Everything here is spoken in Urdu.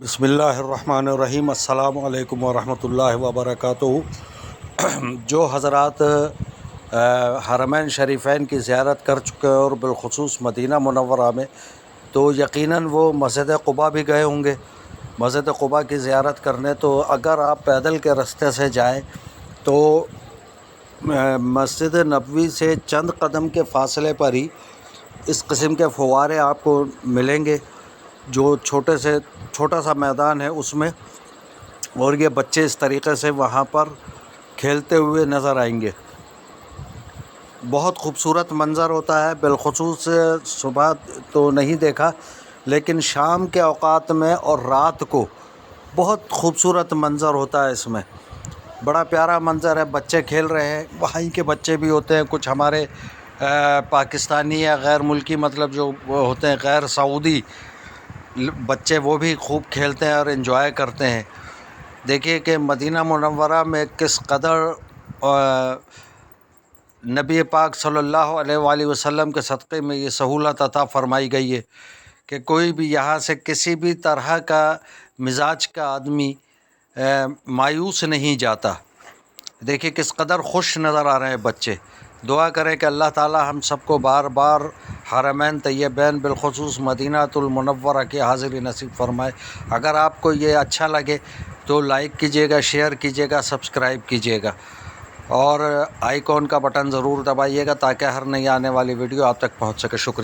بسم اللہ الرحمن الرحیم۔ السلام علیکم ورحمۃ اللہ وبرکاتہ۔ جو حضرات حرمین شریفین کی زیارت کر چکے اور بالخصوص مدینہ منورہ میں، تو یقیناً وہ مسجد قباء بھی گئے ہوں گے مسجد قباء کی زیارت کرنے۔ تو اگر آپ پیدل کے رستے سے جائیں تو مسجد نبوی سے چند قدم کے فاصلے پر ہی اس قسم کے فوارے آپ کو ملیں گے، جو چھوٹا سا میدان ہے اس میں، اور یہ بچے اس طریقے سے وہاں پر کھیلتے ہوئے نظر آئیں گے۔ بہت خوبصورت منظر ہوتا ہے، بالخصوص صبح تو نہیں دیکھا لیکن شام کے اوقات میں اور رات کو بہت خوبصورت منظر ہوتا ہے۔ اس میں بڑا پیارا منظر ہے، بچے کھیل رہے ہیں، وہاں کے بچے بھی ہوتے ہیں، کچھ ہمارے پاکستانی یا غیر ملکی، مطلب جو ہوتے ہیں غیر سعودی بچے، وہ بھی خوب کھیلتے ہیں اور انجوائے کرتے ہیں۔ دیکھیے کہ مدینہ منورہ میں کس قدر نبی پاک صلی اللہ علیہ وآلہ وسلم کے صدقے میں یہ سہولت عطا فرمائی گئی ہے کہ کوئی بھی یہاں سے کسی بھی طرح کا مزاج کا آدمی مایوس نہیں جاتا۔ دیکھیے کس قدر خوش نظر آ رہے ہیں بچے۔ دعا کریں کہ اللہ تعالی ہم سب کو بار بار حرمین طیبین بالخصوص مدینہ المنورہ کی حاضری نصیب فرمائے۔ اگر آپ کو یہ اچھا لگے تو لائک کیجیے گا، شیئر کیجیے گا، سبسکرائب کیجیے گا، اور آئیکن کا بٹن ضرور دبائیے گا تاکہ ہر نئی آنے والی ویڈیو آپ تک پہنچ سکے۔ شکریہ۔